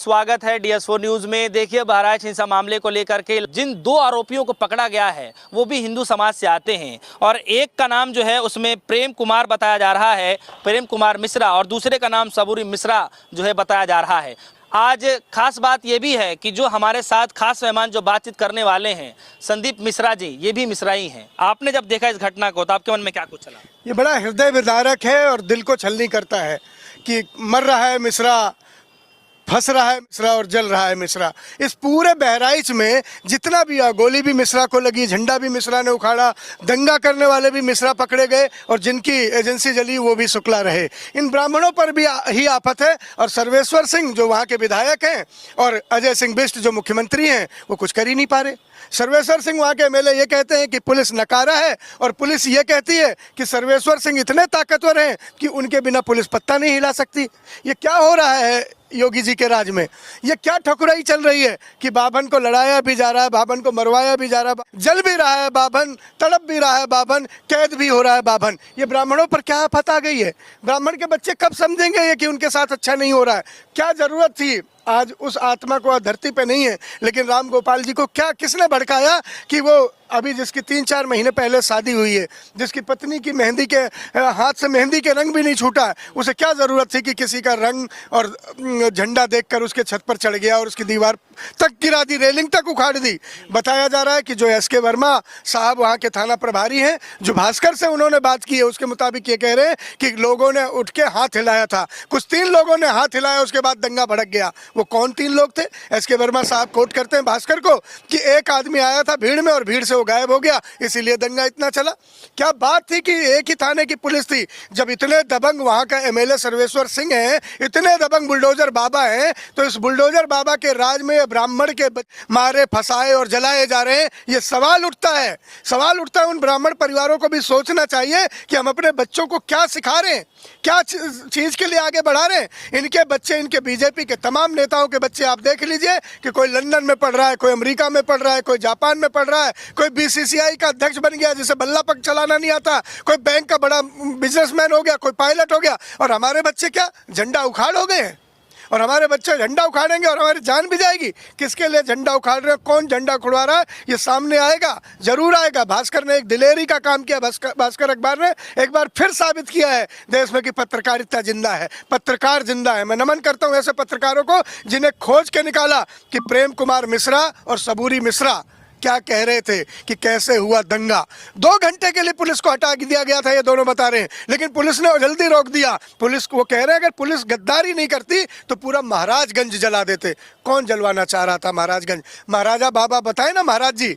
स्वागत है DS4 news में। देखिए, बहराइच हिंसा मामले को लेकर के जिन दो आरोपियों को पकड़ा गया है वो भी हिंदू समाज से आते हैं और एक का नाम जो है उसमें प्रेम कुमार बताया जा रहा है, प्रेम कुमार मिश्रा, और दूसरे का नाम सबूरी मिश्रा जो है बताया जा रहा है। आज खास बात ये भी है कि जो हमारे साथ खास मेहमान जो बातचीत करने वाले हैं संदीप मिश्रा जी, ये भी मिश्रा ही हैं। आपने जब देखा इस घटना को तो आपके मन में क्या कुछ चला? ये बड़ा हृदय विदारक है और दिल को छलनी करता है कि मर रहा है मिश्रा, फंस रहा है मिश्रा और जल रहा है मिश्रा। इस पूरे बहराइच में जितना भी गोली भी मिश्रा को लगी, झंडा भी मिश्रा ने उखाड़ा, दंगा करने वाले भी मिश्रा पकड़े गए और जिनकी एजेंसी जली वो भी शुक्ला रहे। इन ब्राह्मणों पर भी ही आफत है और सर्वेश्वर सिंह जो वहाँ के विधायक हैं और अजय सिंह बिष्ट जो मुख्यमंत्री हैं वो कुछ कर ही नहीं पा रहे। सर्वेश्वर सिंह वहाँ के एमएलए ये कहते हैं कि पुलिस नकारा है और पुलिस ये कहती है कि सर्वेश्वर सिंह इतने ताकतवर हैं कि उनके बिना पुलिस पत्ता नहीं हिला सकती। ये क्या हो रहा है योगी जी के राज में? ये क्या ठकुराई चल रही है कि बाभन को लड़ाया भी जा रहा है, बाभन को मरवाया भी जा रहा है, जल भी रहा है बाभन, तड़प भी रहा है बाभन, कैद भी हो रहा है बाभन। ये ब्राह्मणों पर क्या आफत आ गई है? ब्राह्मण के बच्चे कब समझेंगे ये कि उनके साथ अच्छा नहीं हो रहा है? क्या जरूरत थी? आज उस आत्मा को धरती पे नहीं है, लेकिन राम गोपाल जी को क्या किसने भड़काया कि वो अभी जिसकी 3-4 महीने पहले शादी हुई है, जिसकी पत्नी की मेहंदी के हाथ से मेहंदी के रंग भी नहीं छूटा, उसे क्या ज़रूरत थी कि किसी का रंग और झंडा देखकर उसके छत पर चढ़ गया और उसकी दीवार तक गिरा दी, रेलिंग तक उखाड़ दी? बताया जा रहा है कि जो SK वर्मा साहब वहाँ के थाना प्रभारी हैं, जो भास्कर से उन्होंने बात की है, उसके मुताबिक ये कह रहे हैं कि लोगों ने उठ के हाथ हिलाया था, कुछ 3 लोगों ने हाथ हिलाया, उसके बाद दंगा भड़क गया। वो कौन 3 लोग थे? SK वर्मा साहब कोट करते हैं भास्कर को कि एक आदमी आया था भीड़ में और भीड़ से वो गायब हो गया, इसीलिए दंगा इतना चला। क्या बात थी कि एक ही थाने की पुलिस थी? जब इतने दबंग वहाँ का एमएलए सर्वेश्वर सिंह हैं, इतने दबंग बुलडोजर बाबा हैं, तो इस बुलडोजर बाबा के राज में ब्राह्मण के मारे, फंसाए और जलाए जा रहे हैं। ये सवाल उठता है उन ब्राह्मण परिवारों को भी सोचना चाहिए कि हम अपने बच्चों को क्या सिखा रहे हैं, क्या चीज के लिए आगे बढ़ा रहे हैं। इनके बच्चे, इनके बीजेपी के तमाम नेताओं के बच्चे आप देख लीजिए कि कोई लंदन में पढ़ रहा है, कोई अमेरिका में पढ़ रहा है, कोई जापान में पढ़ रहा है, कोई BCCI का अध्यक्ष बन गया जिसे बल्ला पक चलाना नहीं आता, कोई बैंक का बड़ा बिजनेसमैन हो गया, कोई पायलट हो गया, और हमारे बच्चे क्या झंडा उखाड़ हो गए हैं? और हमारे बच्चे झंडा उखाड़ेंगे और हमारी जान भी जाएगी। किसके लिए झंडा उखाड़ रहे हैं, कौन झंडा उखड़वा रहा है, ये सामने आएगा, जरूर आएगा। भास्कर ने एक दिलेरी का काम किया, भास्कर अखबार ने एक बार फिर साबित किया है देश में कि पत्रकारिता जिंदा है, पत्रकार जिंदा है। मैं नमन करता हूँ ऐसे पत्रकारों को जिन्हें खोज के निकाला कि प्रेम कुमार मिश्रा और सबूरी मिश्रा क्या कह रहे थे कि कैसे हुआ दंगा। 2 घंटे के लिए पुलिस को हटा दिया गया था, ये दोनों बता रहे हैं, लेकिन पुलिस ने जल्दी रोक दिया। पुलिस को कह रहे हैं अगर पुलिस गद्दारी नहीं करती तो पूरा महाराजगंज जला देते। कौन जलवाना चाह रहा था महाराजगंज? महाराजा बाबा बताए ना, महाराज जी,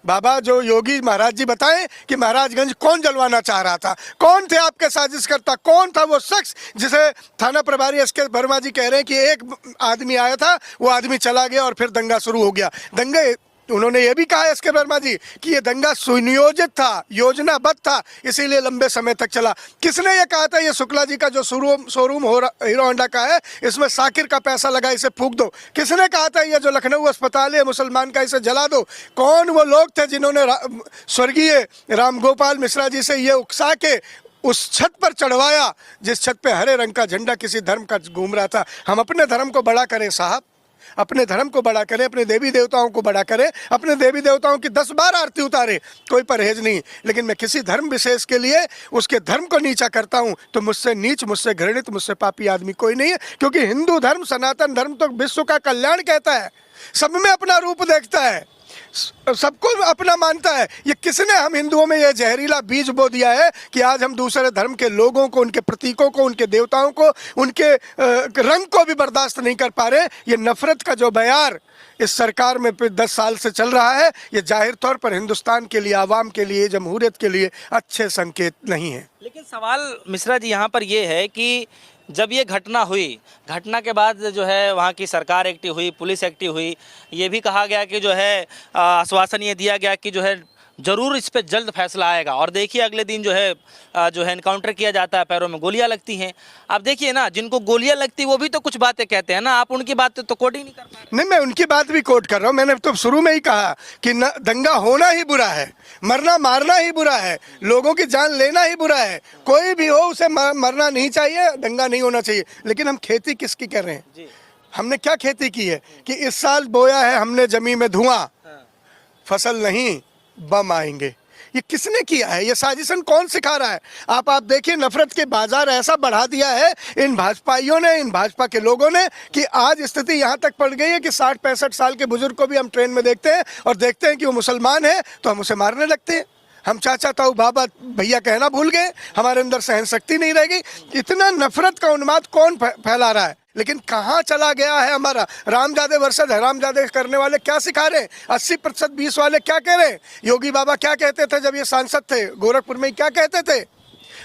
बाबा जो योगी महाराज जी बताएं कि महाराजगंज कौन जलवाना चाह रहा था, कौन थे आपके साजिश करता, कौन था वो शख्स जिसे थाना प्रभारी SK वर्मा जी कह रहे हैं कि एक आदमी आया था, वो आदमी चला गया और फिर दंगा शुरू हो गया। दंगे उन्होंने ये भी कहा SK वर्मा जी कि ये दंगा सुनियोजित था, योजनाबद्ध था, इसीलिए लंबे समय तक चला। किसने ये कहा था ये शुक्ला जी का जो शोरूम हीरो होंडा का है, इसमें साकिर का पैसा लगा, इसे फूंक दो? किसने कहा था ये जो लखनऊ अस्पताल है मुसलमान का, इसे जला दो? कौन वो लोग थे जिन्होंने स्वर्गीय राम गोपाल मिश्रा जी से ये उकसा के उस छत पर चढ़वाया जिस छत पे हरे रंग का झंडा किसी धर्म का घूम रहा था? हम अपने धर्म को बड़ा करें साहब, अपने धर्म को बड़ा करें, अपने देवी देवताओं को बड़ा करें, अपने देवी देवताओं की 10 बार आरती उतारे, कोई परहेज नहीं। लेकिन मैं किसी धर्म विशेष के लिए उसके धर्म को नीचा करता हूं तो मुझसे नीच, मुझसे घृणित, मुझसे पापी आदमी कोई नहीं है। क्योंकि हिंदू धर्म, सनातन धर्म तो विश्व का कल्याण कहता है, सब में अपना रूप देखता है, सबको अपना मानता है। ये किसने हम हिंदुओं में ये जहरीला बीज बो दिया है कि आज हम दूसरे धर्म के लोगों को, उनके प्रतीकों को, उनके देवताओं को, उनके रंग को भी बर्दाश्त नहीं कर पा रहे। ये नफरत का जो बयार इस सरकार में 10 साल से चल रहा है, ये जाहिर तौर पर हिंदुस्तान के लिए, आवाम के लिए, जमहूरियत के लिए अच्छे संकेत नहीं है। लेकिन सवाल मिश्रा जी यहाँ पर ये है कि जब ये घटना हुई, घटना के बाद जो है वहाँ की सरकार एक्टिव हुई, पुलिस एक्टिव हुई, ये भी कहा गया कि जो है आश्वासन ये दिया गया कि जो है ज़रूर इस पे जल्द फैसला आएगा। और देखिए अगले दिन जो है इनकाउंटर किया जाता है, पैरों में गोलियां लगती हैं। आप देखिए ना, जिनको गोलियां लगती वो भी तो कुछ बातें कहते हैं ना, आप उनकी बातें तो कोट ही नहीं कर पा रहे। नहीं, मैं उनकी बात भी कोट कर रहा हूँ। मैंने तो शुरू में ही कहा कि दंगा होना ही बुरा है, मरना मारना ही बुरा है, लोगों की जान लेना ही बुरा है। कोई भी हो उसे मरना नहीं चाहिए, दंगा नहीं होना चाहिए। लेकिन हम खेती किसकी कर रहे हैं? हमने क्या खेती की है कि इस साल बोया है हमने जमीन में धुआं, फसल नहीं बम आएंगे। ये किसने किया है? ये साजिशन कौन सिखा रहा है? आप देखिए, नफरत के बाजार ऐसा बढ़ा दिया है इन भाजपाइयों ने, इन भाजपा के लोगों ने, कि आज स्थिति यहाँ तक पड़ गई है कि 60-65 साल के बुजुर्ग को भी हम ट्रेन में देखते हैं और देखते हैं कि वो मुसलमान है तो हम उसे मारने लगते हैं। हम चाचा ताऊ बाबा भैया कहना भूल गए, हमारे अंदर सहन शक्ति नहीं रह गई। इतना नफरत का उन्माद कौन फैला रहा है? लेकिन कहाँ चला गया है हमारा रामजादे वर्सेस हरामजादे करने वाले? क्या सिखा रहे हैं? 80% 20 वाले क्या कह रहे हैं? योगी बाबा क्या कहते थे जब ये सांसद थे गोरखपुर में, क्या कहते थे?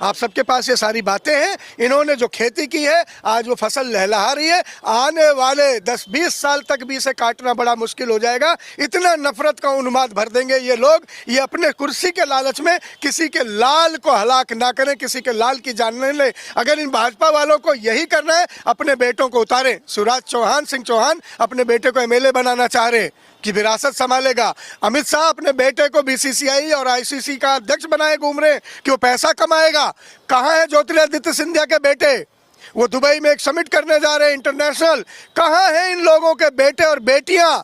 आप सबके पास ये सारी बातें हैं। इन्होंने जो खेती की है आज वो फसल लहलहा रही है। आने वाले 10-20 साल तक भी इसे काटना बड़ा मुश्किल हो जाएगा। इतना नफरत का उन्माद भर देंगे ये लोग। ये अपने कुर्सी के लालच में किसी के लाल को हलाक ना करें, किसी के लाल की जान न ले। अगर इन भाजपा वालों को यही करना है, अपने बेटों को उतारें। शिवराज सिंह चौहान अपने बेटे को एमएलए बनाना चाह रहे कि विरासत संभालेगा। अमित शाह अपने बेटे को बीसीसीआई और आईसीसी का अध्यक्ष बनाए घूम रहे कि वो पैसा कमाएगा। कहाँ है ज्योतिरादित्य सिंधिया के बेटे? वो दुबई में एक समिट करने जा रहे हैं इंटरनेशनल। कहाँ है इन लोगों के बेटे और बेटियां?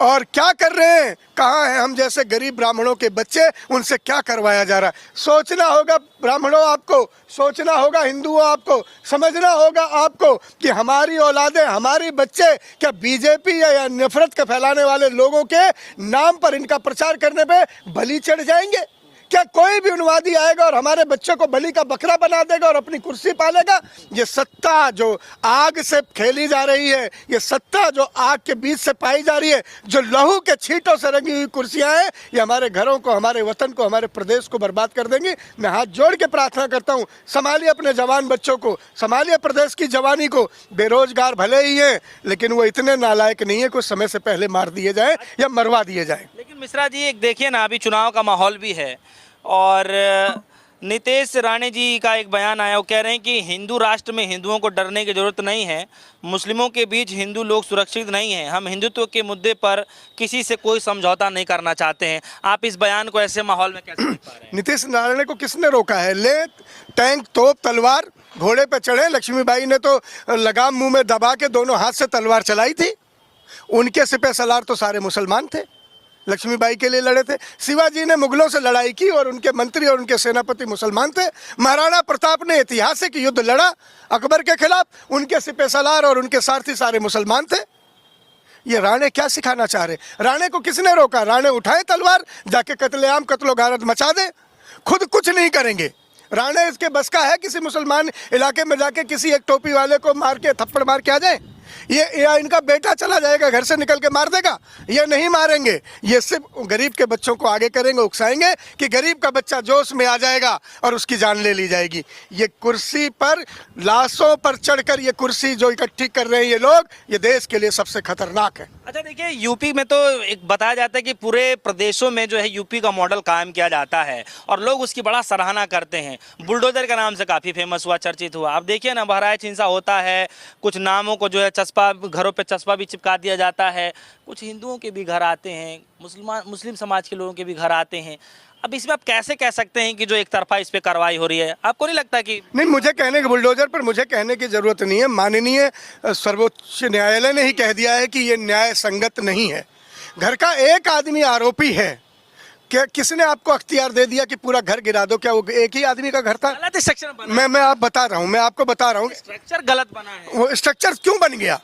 और क्या कर रहे हैं? कहाँ है हम जैसे गरीब ब्राह्मणों के बच्चे? उनसे क्या करवाया जा रहा है? सोचना होगा ब्राह्मणों आपको, सोचना होगा हिंदुओं आपको, समझना होगा आपको कि हमारी औलादें, हमारी बच्चे क्या बीजेपी या नफरत के फैलाने वाले लोगों के नाम पर, इनका प्रचार करने पे बलि चढ़ जाएंगे? क्या कोई भी उन्मादी आएगा और हमारे बच्चों को बलि का बकरा बना देगा और अपनी कुर्सी पालेगा? ये सत्ता जो आग से खेली जा रही है, ये सत्ता जो आग के बीच से पाई जा रही है, जो लहू के छींटों से रंगी हुई कुर्सियां हैं, ये हमारे घरों को, हमारे वतन को, हमारे प्रदेश को बर्बाद कर देंगी। मैं हाथ जोड़ के प्रार्थना करता हूँ, संभालिए अपने जवान बच्चों को, संभालिए प्रदेश की जवानी को। बेरोजगार भले ही हैं लेकिन वो इतने नालायक नहीं है कुछ समय से पहले मार दिए जाए या मरवा दिए जाए। लेकिन मिश्रा जी, एक देखिए ना, अभी चुनाव का माहौल भी है और नीतीश राणे जी का एक बयान आया। वो कह रहे हैं कि हिंदू राष्ट्र में हिंदुओं को डरने की ज़रूरत नहीं है, मुस्लिमों के बीच हिंदू लोग सुरक्षित नहीं हैं, हम हिंदुत्व के मुद्दे पर किसी से कोई समझौता नहीं करना चाहते हैं। आप इस बयान को ऐसे माहौल में कैसे देख पा रहे हैं? नीतीश राणे को किसने रोका है? ले टैंक, तोप, तलवार, घोड़े पे चढ़े। लक्ष्मीबाई ने तो लगाम मुंह में दबा के दोनों हाथ से तलवार चलाई थी। उनके सिपह सलार तो सारे मुसलमान थे, लक्ष्मीबाई के लिए लड़े थे। शिवाजी ने मुगलों से लड़ाई की और उनके मंत्री और उनके सेनापति मुसलमान थे। महाराणा प्रताप ने ऐतिहासिक युद्ध लड़ा अकबर के खिलाफ, उनके सिपह सलार और उनके सारथी सारे मुसलमान थे। ये राणे क्या सिखाना चाह रहे? राणे को किसने रोका? राणे उठाए तलवार, जाके कत्लेआम, कत्लो गारत मचा दे, खुद कुछ नहीं करेंगे। राणे इसके बस का है किसी मुसलमान इलाके में जाके किसी एक टोपी वाले को मार के, थप्पड़ मार के आ जाए? ये या इनका बेटा चला जाएगा घर से निकल के मार देगा? ये नहीं मारेंगे। ये सिर्फ गरीब के बच्चों को आगे करेंगे, उकसाएंगे कि गरीब का बच्चा जोश में आ जाएगा और उसकी जान ले ली जाएगी। ये कुर्सी पर, लाशों पर चढ़कर ये कुर्सी जो इकट्ठी कर रहे हैं ये लोग, ये देश के लिए सबसे खतरनाक है। अच्छा देखिए, यूपी में तो एक बताया जाता है कि पूरे प्रदेशों में जो है यूपी का मॉडल कायम किया जाता है और लोग उसकी बड़ा सराहना करते हैं। बुलडोजर के नाम से काफ़ी फेमस हुआ, चर्चित हुआ। अब देखिए ना, बहराइच हिंसा होता है, कुछ नामों को जो है चस्पा, घरों पे चस्पा भी चिपका दिया जाता है, कुछ हिंदुओं के भी घर आते हैं, मुस्लिम समाज के लोगों के भी घर आते हैं। अब इसमें आप कैसे कह सकते हैं कि जो एक तरफा इस पे कार्रवाई हो रही है? आपको नहीं लगता कि? नहीं, मुझे कहने के बुलडोजर पर मुझे कहने की जरूरत नहीं है। माननीय सर्वोच्च न्यायालय ने ही कह दिया है कि ये न्याय संगत नहीं है। घर का एक आदमी आरोपी है, क्या किसने आपको अख्तियार दे दिया कि पूरा घर गिरा दो? क्या वो एक ही आदमी का घर था? गलत स्ट्रक्चर बना। मैं आप बता रहा हूँ, मैं आपको बता रहा हूँ, स्ट्रक्चर गलत बना है। वो स्ट्रक्चर क्यों बन गया?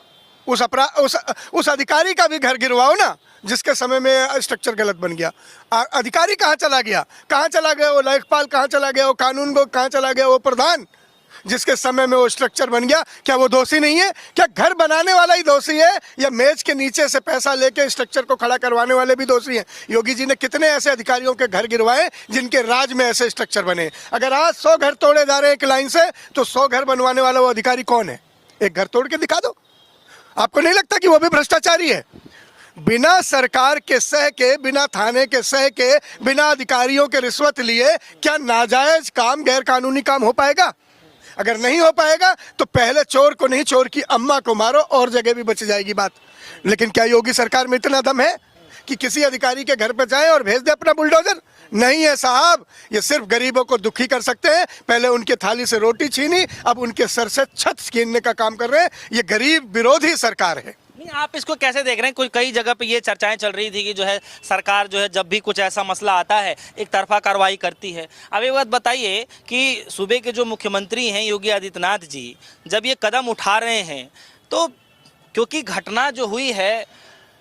उस अधिकारी का भी घर गिरवाओ ना, जिसके समय में स्ट्रक्चर गलत बन गया। अधिकारी कहाँ चला गया? कहाँ चला गया वो लेखपाल? कहाँ चला गया वो कानून को? कहाँ चला गया वो प्रधान जिसके समय में वो स्ट्रक्चर बन गया? क्या वो दोषी नहीं है? क्या घर बनाने वाला ही दोषी है या मेज के नीचे से पैसा लेके स्ट्रक्चर को खड़ा करवाने वाले भी दोषी हैं? योगी जी ने कितने ऐसे अधिकारियों के घर गिरवाए जिनके राज में ऐसे स्ट्रक्चर बने? अगर आज 100 घर तोड़े जा रहे हैं एक लाइन से, तो 100 घर बनवाने वाला वो अधिकारी कौन है? एक घर तोड़ के दिखा दो। आपको नहीं लगता कि वो भी भ्रष्टाचारी है? बिना सरकार के सह के, बिना थाने के सह के, बिना अधिकारियों के रिश्वत लिए क्या नाजायज काम, गैर कानूनी काम हो पाएगा? अगर नहीं हो पाएगा तो पहले चोर को नहीं, चोर की अम्मा को मारो और जगह भी बच जाएगी बात। लेकिन क्या योगी सरकार में इतना दम है? कि किसी अधिकारी के घर पे जाएं और भेज दे अपना बुलडोजर? नहीं है साहब, ये सिर्फ गरीबों को दुखी कर सकते हैं। पहले उनके थाली से रोटी छीनी, अब उनके सर से छत छीनने का काम कर रहे हैं। ये गरीब विरोधी सरकार है। नहीं, आप इसको कैसे देख रहे हैं? कोई कई जगह पे ये चर्चाएं चल रही थी कि जो है सरकार जो है जब भी कुछ ऐसा मसला आता है एक तरफा कार्रवाई करती है। अब एक बात बताइए कि सूबे के जो मुख्यमंत्री हैं योगी आदित्यनाथ जी, जब ये कदम उठा रहे हैं तो क्योंकि घटना जो हुई है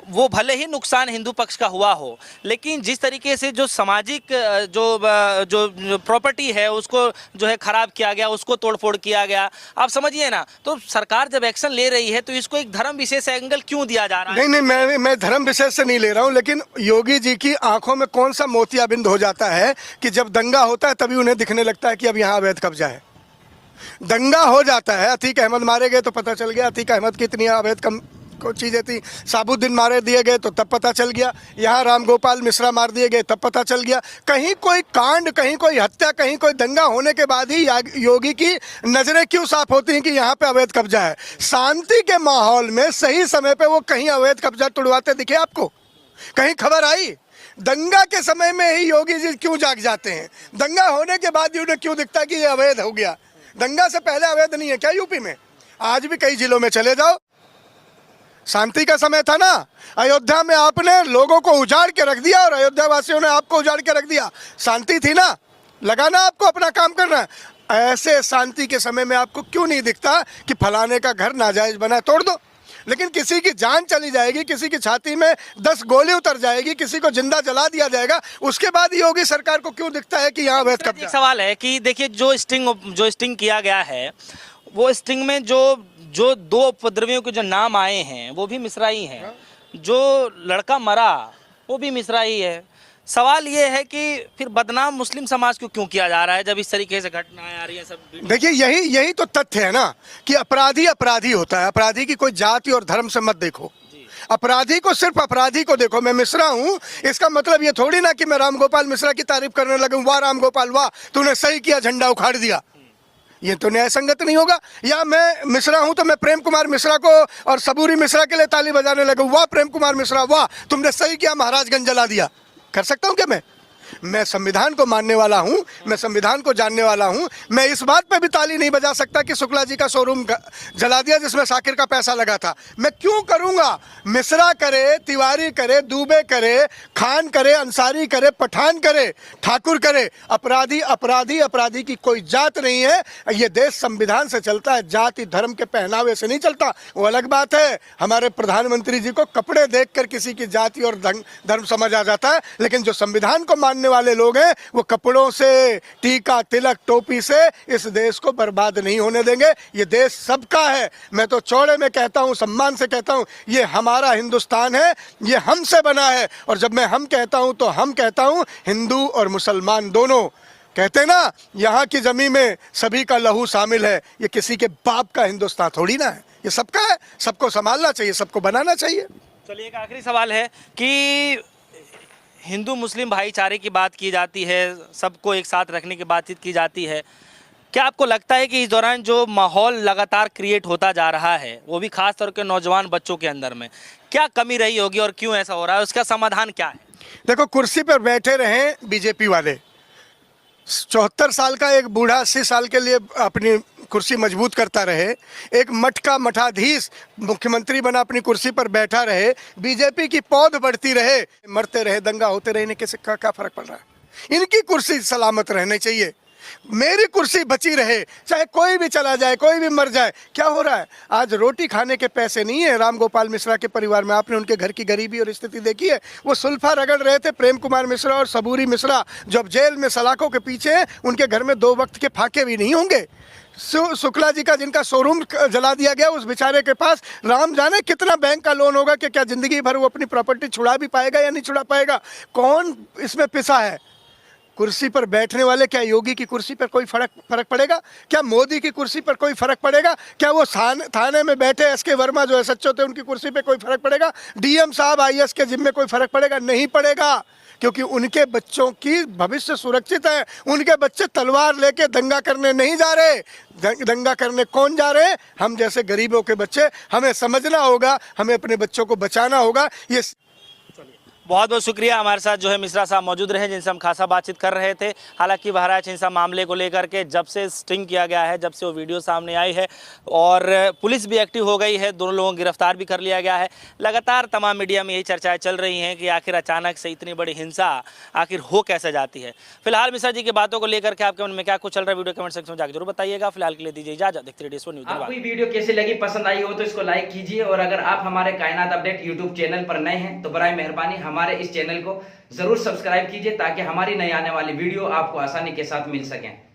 वो भले ही नुकसान हिंदू पक्ष का हुआ हो, लेकिन जिस तरीके से जो सामाजिक जो प्रॉपर्टी है उसको जो है ख़राब किया गया, उसको तोड़फोड़ किया गया, आप समझिए ना। तो सरकार जब एक्शन ले रही है तो इसको एक धर्म विशेष एंगल क्यों दिया जा रहा है? नहीं, मैं धर्म विशेष से नहीं ले रहा हूँ, लेकिन योगी जी की आंखों में कौन सा मोतियाबिंद हो जाता है कि जब दंगा होता है तभी उन्हें दिखने लगता है कि अब यहाँ अवैध कब्जा है। दंगा हो जाता है, अतीक अहमद मारे गए तो पता चल गया अतीक अहमद की इतनी अवैध चीज़ें थी, साबुद्दीन मारे दिए गए तो तब पता चल गया, यहाँ रामगोपाल मिश्रा मार दिए गए तब पता चल गया। कहीं कोई कांड, कहीं कोई हत्या, कहीं कोई दंगा होने के बाद ही योगी की नज़रें क्यों साफ होती हैं कि यहाँ पे अवैध कब्जा है? शांति के माहौल में सही समय पे वो कहीं अवैध कब्जा तुड़वाते दिखे आपको? कहीं खबर आई? दंगा के समय में ही योगी जी क्यों जाग जाते हैं? दंगा होने के बाद ही उन्हें क्यों दिखता है कि ये अवैध हो गया? दंगा से पहले अवैध नहीं है क्या यूपी में? आज भी कई जिलों में चले जाओ, शांति का समय था ना। अयोध्या में आपने लोगों को उजाड़ के रख दिया और अयोध्या वासियों ने आपको उजाड़ के रख दिया। शांति थी ना, लगाना आपको अपना काम करना। ऐसे शांति के समय में आपको क्यों नहीं दिखता कि फलाने का घर नाजायज बना है, तोड़ दो? लेकिन किसी की जान चली जाएगी, किसी की छाती में 10 गोली उतर जाएगी, किसी को जिंदा जला दिया जाएगा, उसके बाद योगी सरकार को क्यों दिखता है कि यहाँ अवैध कब्जा? एक सवाल है कि देखिए जो स्टिंग किया गया है वो स्टिंग में जो 2 उपद्रवियों के जो नाम आए हैं वो भी मिश्रा ही हैं, जो लड़का मरा वो भी मिश्रा ही है। सवाल ये है कि फिर बदनाम मुस्लिम समाज को क्यों किया जा रहा है जब इस तरीके से घटनाएं आ रही हैं सब? देखिए यही तो तथ्य है ना कि अपराधी अपराधी होता है। अपराधी की कोई जाति और धर्म से मत देखो, अपराधी को सिर्फ अपराधी को देखो। मैं मिश्रा हूँ, इसका मतलब ये थोड़ी ना कि मैं रामगोपाल मिश्रा की तारीफ करने लगूं, वाह रामगोपाल वाह तूने सही किया, झंडा उखाड़ दिया। ये तो न्याय संगत नहीं होगा। या मैं मिश्रा हूं तो मैं प्रेम कुमार मिश्रा को और सबूरी मिश्रा के लिए ताली बजाने लगूं, वाह प्रेम कुमार मिश्रा वाह तुमने सही किया, महाराजगंज जला दिया। कर सकता हूं क्या? मैं संविधान को मानने वाला हूं, मैं संविधान को जानने वाला हूं। मैं इस बात पे भी ताली नहीं बजा सकता कि शुक्ला जी का शोरूम जला दिया जिसमें शाकिर का पैसा लगा था। मैं क्यों करूंगा? मिश्रा करे, तिवारी करे, दुबे करे, खान करे, अंसारी करे, पठान करे, ठाकुर करे, अपराधी अपराधी अपराधी की कोई जात नहीं है। ये देश संविधान से चलता है, जाति धर्म के पहनावे से नहीं चलता। वो अलग बात है, हमारे प्रधानमंत्री जी को कपड़े देखकर किसी की जाति और धर्म समझ आ जाता है, लेकिन जो संविधान को मानने वाले लोग हैं वो कपड़ों से, टीका तिलक टोपी से इस देश को बर्बाद नहीं होने देंगे। ये देश सबका है। मैं तो चौड़े में कहता हूं, सम्मान से कहता हूं, ये हमारा हिंदुस्तान है, ये हमसे बना है। और जब मैं हम कहता हूं तो हम कहता हूं हिंदू और मुसलमान दोनों। कहते ना यहाँ की जमीन में सभी का लहू शामिल है। ये किसी के बाप का हिंदुस्तान थोड़ी ना है, ये सबका है। सबको संभालना चाहिए, सबको बनाना चाहिए। चलिए एक आखिरी सवाल है कि हिंदू मुस्लिम भाईचारे की बात की जाती है, सबको एक साथ रखने की बातचीत की जाती है। क्या आपको लगता है कि इस दौरान जो माहौल लगातार क्रिएट होता जा रहा है, वो भी खास तौर के नौजवान बच्चों के अंदर में, क्या कमी रही होगी और क्यों ऐसा हो रहा है? उसका समाधान क्या है? देखो, कुर्सी पर बैठे रहे बीजेपी वाले, 74 साल का एक बूढ़ा 80 साल के लिए अपनी कुर्सी मजबूत करता रहे, एक मठ का मठाधीश मुख्यमंत्री बना अपनी कुर्सी पर बैठा रहे, बीजेपी की पौध बढ़ती रहे, मरते रहे, दंगा होते रहे, इन्हें कैसे क्या फर्क पड़ रहा है? इनकी कुर्सी सलामत रहनी चाहिए, मेरी कुर्सी बची रहे, चाहे कोई भी चला जाए, कोई भी मर जाए। क्या हो रहा है? आज रोटी खाने के पैसे नहीं है रामगोपाल मिश्रा के परिवार में। आपने उनके घर की गरीबी और स्थिति देखी है? वो सुल्फा रगड़ रहे थे, प्रेम कुमार मिश्रा और सबूरी मिश्रा, जब जेल में सलाखों के पीछे, उनके घर में 2 वक्त के फाके भी नहीं होंगे। शुक्ला जी का जिनका शोरूम जला दिया गया, उस बेचारे के पास राम जाने कितना बैंक का लोन होगा कि क्या जिंदगी भर वो अपनी प्रॉपर्टी छुड़ा भी पाएगा या नहीं छुड़ा पाएगा? कौन इसमें पिसा है? कुर्सी पर बैठने वाले, क्या योगी की कुर्सी पर कोई फर्क पड़ेगा? क्या मोदी की कुर्सी पर कोई फर्क पड़ेगा? क्या वो थाने में बैठे एसके वर्मा जो एसएचओ थे उनकी कुर्सी पे कोई फर्क पड़ेगा? डीएम साहब आईएएस के जिम्मे कोई फर्क पड़ेगा? नहीं पड़ेगा, क्योंकि उनके बच्चों की भविष्य सुरक्षित है। उनके बच्चे तलवार लेके दंगा करने नहीं जा रहे। दंगा करने कौन जा रहे? हम जैसे गरीबों के बच्चे। हमें समझना होगा, हमें अपने बच्चों को बचाना होगा। ये बहुत बहुत शुक्रिया। हमारे साथ जो है मिश्रा साहब मौजूद रहे, जिनसे हम खासा बातचीत कर रहे थे। हालांकि बहराइच हिंसा मामले को लेकर के जब से स्टिंग किया गया है, जब से वो वीडियो सामने आई है और पुलिस भी एक्टिव हो गई है, दोनों लोगों को गिरफ्तार भी कर लिया गया है, लगातार तमाम मीडिया में यही चर्चाएं चल रही हैं कि आखिर अचानक से इतनी बड़ी हिंसा आखिर हो कैसे जाती है। फिलहाल मिश्रा जी की बातों को लेकर के आपके मन में क्या कुछ चल रहा है, वीडियो कमेंट सेक्शन में जाकर जरूर बताइएगा। फिलहाल के लिए दीजिए इजाजत। देखते रहिए DS4 न्यूज़। आपको ये वीडियो कैसी लगी, पसंद आई हो तो इसको लाइक कीजिए, और अगर आप हमारे कायनात अपडेट यूट्यूब चैनल पर नए हैं तो बराए मेहरबानी हमारे इस चैनल को जरूर सब्सक्राइब कीजिए, ताकि हमारी नई आने वाली वीडियो आपको आसानी के साथ मिल सकें।